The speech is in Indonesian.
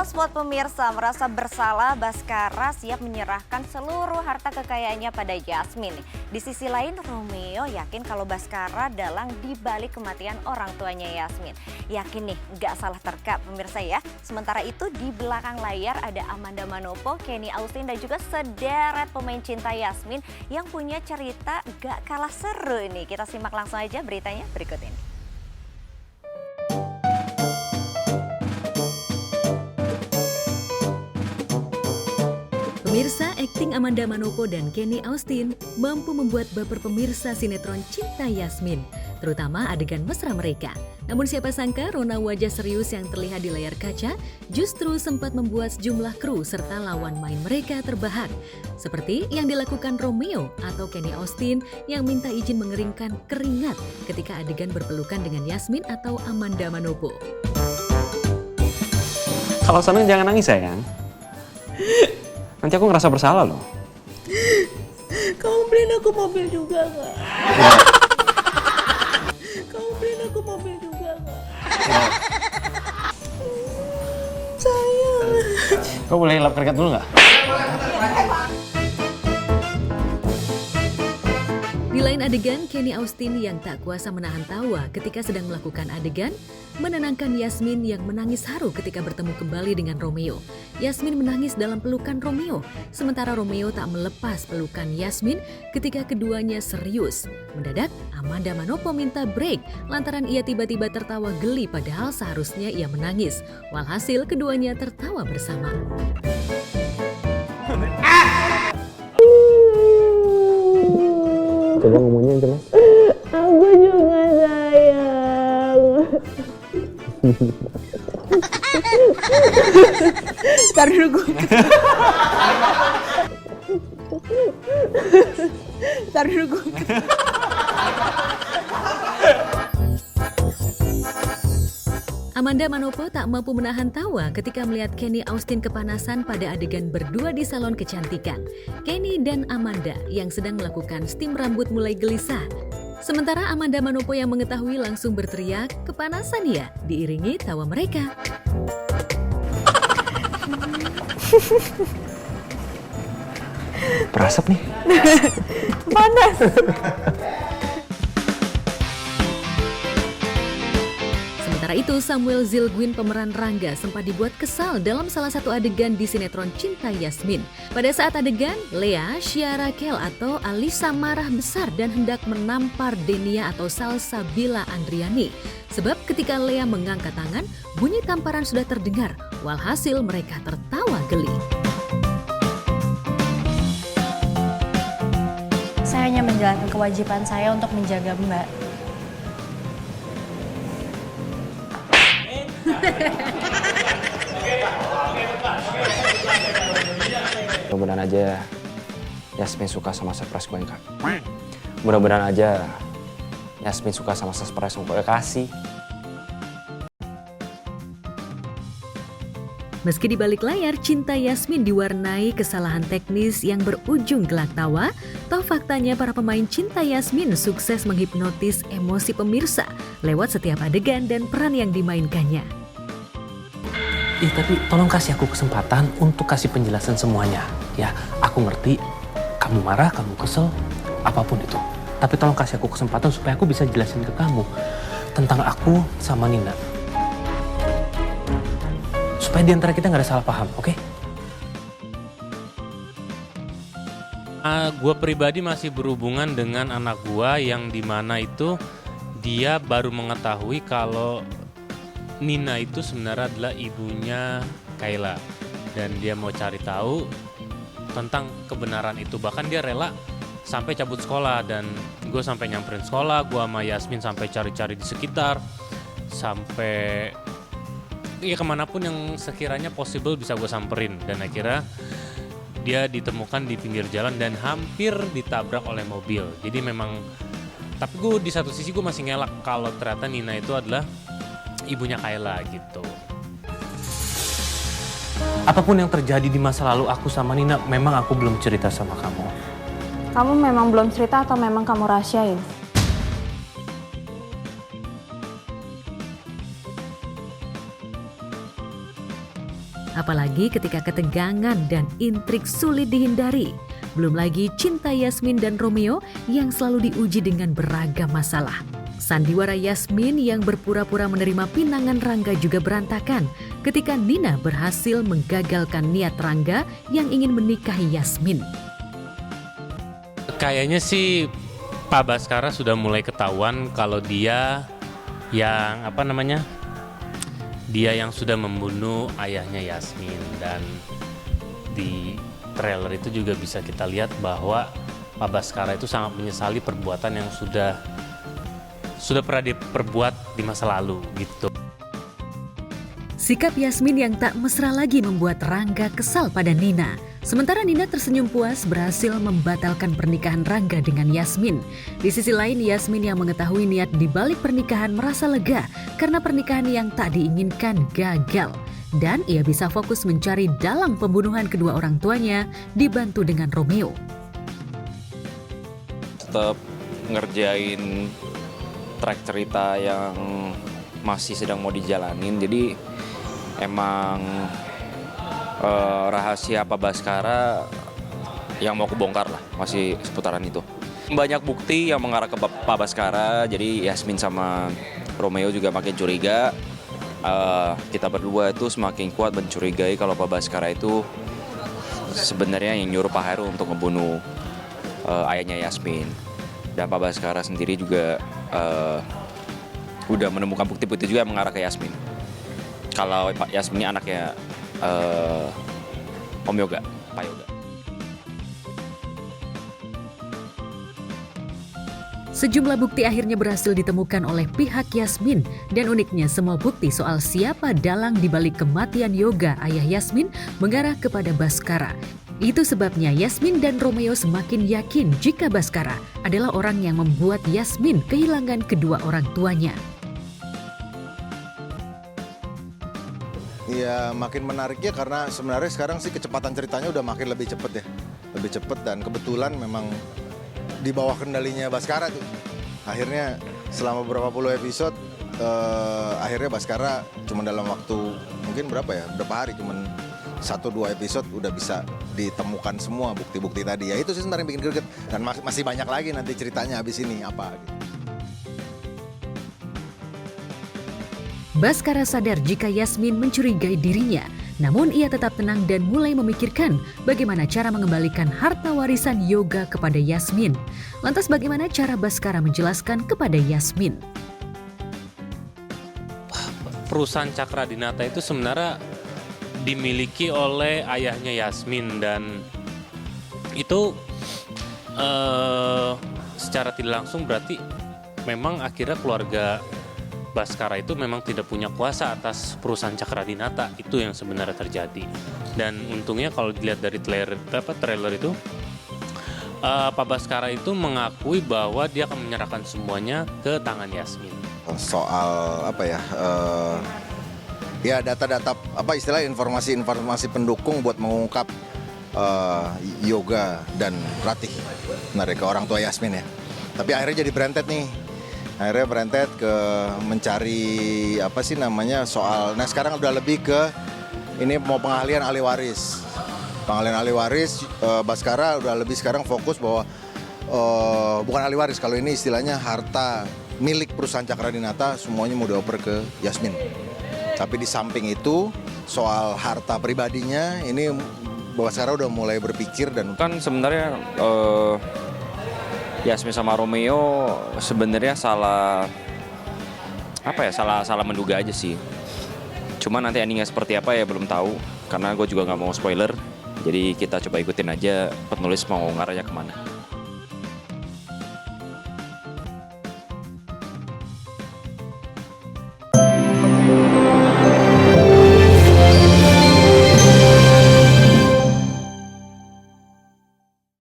Spot pemirsa, merasa bersalah Baskara siap menyerahkan seluruh harta kekayaannya pada Yasmin. Di sisi lain Romeo yakin kalau Baskara dalang dibalik kematian orang tuanya Yasmin. Yakin nih gak salah terkap pemirsa ya. Sementara itu di belakang layar ada Amanda Manopo, Kenny Austin dan juga sederet pemain cinta Yasmin yang punya cerita gak kalah seru nih. Kita simak langsung aja beritanya berikut ini. Pemirsa, akting Amanda Manopo dan Kenny Austin mampu membuat baper pemirsa sinetron Cinta Yasmin, terutama adegan mesra mereka. Namun siapa sangka rona wajah serius yang terlihat di layar kaca justru sempat membuat sejumlah kru serta lawan main mereka terbahak. Seperti yang dilakukan Romeo atau Kenny Austin yang minta izin mengeringkan keringat ketika adegan berpelukan dengan Yasmin atau Amanda Manopo. Kalau senang jangan nangis sayang. Nanti aku ngerasa bersalah loh. Kamu beliin aku mobil juga nggak? Kamu beliin aku mobil juga nggak? Sayang. Kau boleh lap keringat dulu nggak? Di lain adegan, Kenny Austin yang tak kuasa menahan tawa ketika sedang melakukan adegan, menenangkan Yasmin yang menangis haru ketika bertemu kembali dengan Romeo. Yasmin menangis dalam pelukan Romeo, sementara Romeo tak melepas pelukan Yasmin ketika keduanya serius. Mendadak, Amanda Manopo minta break lantaran ia tiba-tiba tertawa geli padahal seharusnya ia menangis. Walhasil keduanya tertawa bersama. Coba ngomongnya yang jelas. Aku juga sayang. Ntar dulu gue. Ntar dulu gue. Amanda Manopo tak mampu menahan tawa ketika melihat Kenny Austin kepanasan pada adegan berdua di salon kecantikan. Kenny dan Amanda yang sedang melakukan steam rambut mulai gelisah. Sementara Amanda Manopo yang mengetahui langsung berteriak, "Kepanasan ya?" diiringi tawa mereka. Berasap nih. Panas. Sementara itu, Samuel Zilguin pemeran Rangga sempat dibuat kesal dalam salah satu adegan di sinetron Cinta Yasmin. Pada saat adegan, Lea Syarakel atau Alisa marah besar dan hendak menampar Denia atau Salsabila Andriani. Sebab ketika Lea mengangkat tangan, bunyi tamparan sudah terdengar. Walhasil mereka tertawa geli. Saya hanya menjalankan kewajiban saya untuk menjaga Mbak. Mudah-mudahan aja Yasmin suka sama surprise gue Kak. Mudah-mudahan aja Yasmin suka sama surprise yang gue kasih. Meski di balik layar, cinta Yasmin diwarnai kesalahan teknis yang berujung gelak tawa, toh faktanya para pemain cinta Yasmin sukses menghipnotis emosi pemirsa lewat setiap adegan dan peran yang dimainkannya. Tapi tolong kasih aku kesempatan untuk kasih penjelasan semuanya. Ya, aku ngerti kamu marah, kamu kesel, apapun itu. Tapi tolong kasih aku kesempatan supaya aku bisa jelasin ke kamu tentang aku sama Nina. Supaya diantara kita nggak ada salah paham, oke? Gue pribadi masih berhubungan dengan anak gue yang dimana itu dia baru mengetahui kalau Nina itu sebenarnya adalah ibunya Kayla. Dan dia mau cari tahu tentang kebenaran itu. Bahkan dia rela sampai cabut sekolah. Dan gue sampai nyamperin sekolah, gue sama Yasmin sampai cari-cari di sekitar. Sampai ya kemanapun yang sekiranya possible bisa gue samperin. Dan akhirnya dia ditemukan di pinggir jalan dan hampir ditabrak oleh mobil. Jadi memang, tapi gue di satu sisi gue masih ngelak kalau ternyata Nina itu adalah ibunya Kayla gitu. Apapun yang terjadi di masa lalu aku sama Nina, memang aku belum cerita sama kamu. Kamu memang belum cerita atau memang kamu rahasiain? Apalagi ketika ketegangan dan intrik sulit dihindari. Belum lagi cinta Yasmin dan Romeo yang selalu diuji dengan beragam masalah. Sandiwara Yasmin yang berpura-pura menerima pinangan Rangga juga berantakan ketika Nina berhasil menggagalkan niat Rangga yang ingin menikahi Yasmin. Kayaknya sih Pak Baskara sudah mulai ketahuan kalau dia yang dia yang sudah membunuh ayahnya Yasmin, dan di trailer itu juga bisa kita lihat bahwa Pak Baskara itu sangat menyesali perbuatan yang sudah pernah diperbuat di masa lalu gitu. Sikap Yasmin yang tak mesra lagi membuat Rangga kesal pada Nina. Sementara Nina tersenyum puas berhasil membatalkan pernikahan Rangga dengan Yasmin. Di sisi lain, Yasmin yang mengetahui niat di balik pernikahan merasa lega karena pernikahan yang tak diinginkan gagal. Dan ia bisa fokus mencari dalang pembunuhan kedua orang tuanya dibantu dengan Romeo. Tetap ngerjain track cerita yang masih sedang mau dijalanin, jadi emang rahasia Pak Baskara yang mau kebongkar lah, masih seputaran itu. Banyak bukti yang mengarah ke Pak Baskara, jadi Yasmin sama Romeo juga makin curiga. Kita berdua itu semakin kuat mencurigai kalau Pak Baskara itu sebenarnya yang nyuruh Pak Heru untuk membunuh ayahnya Yasmin. Dan Pak Baskara sendiri juga udah menemukan bukti-bukti juga yang mengarah ke Yasmin. Kalau Pak Yasmin ini anaknya Om Yoga, Pak Yoga. Sejumlah bukti akhirnya berhasil ditemukan oleh pihak Yasmin, dan uniknya semua bukti soal siapa dalang di balik kematian Yoga ayah Yasmin mengarah kepada Baskara. Itu sebabnya Yasmin dan Romeo semakin yakin jika Baskara adalah orang yang membuat Yasmin kehilangan kedua orang tuanya. Ya makin menariknya karena sebenarnya sekarang sih kecepatan ceritanya udah makin lebih cepet ya. Lebih cepet, dan kebetulan memang di bawah kendalinya Baskara tuh. Akhirnya selama beberapa puluh episode akhirnya Baskara cuma dalam waktu mungkin berapa hari, cuman 1-2 episode udah bisa ditemukan semua bukti-bukti tadi. Ya itu sih sebenarnya yang bikin greget, dan masih banyak lagi nanti ceritanya habis ini apa gitu. Baskara sadar jika Yasmin mencurigai dirinya, namun ia tetap tenang dan mulai memikirkan bagaimana cara mengembalikan harta warisan Yoga kepada Yasmin. Lantas bagaimana cara Baskara menjelaskan kepada Yasmin? Perusahaan Cakra Dinata itu sebenarnya dimiliki oleh ayahnya Yasmin, dan itu secara tidak langsung berarti memang akhirnya keluarga Baskara itu memang tidak punya kuasa atas perusahaan Cakra Dinata. Itu yang sebenarnya terjadi. Dan untungnya kalau dilihat dari trailer itu, Pak Baskara itu mengakui bahwa dia akan menyerahkan semuanya ke tangan Yasmin. Soal ya data-data istilah informasi pendukung buat mengungkap Yoga dan Ratih, ke orang tua Yasmin ya. Tapi akhirnya jadi berentet nih. Akhirnya berentet ke mencari soal. Nah sekarang udah lebih ke ini mau pengahlian ahli waris. Pengahlian ahli waris, Baskara udah lebih sekarang fokus bahwa bukan ahli waris, kalau ini istilahnya harta milik perusahaan Cakra Dinata semuanya mau dioper ke Yasmin. Tapi di samping itu soal harta pribadinya ini Baskara udah mulai berpikir, dan Kan sebenarnya Yasmin sama Romeo sebenarnya salah menduga aja sih. Cuma nanti endingnya seperti apa ya belum tahu, karena gue juga nggak mau spoiler. Jadi kita coba ikutin aja penulis mau ngarahnya kemana.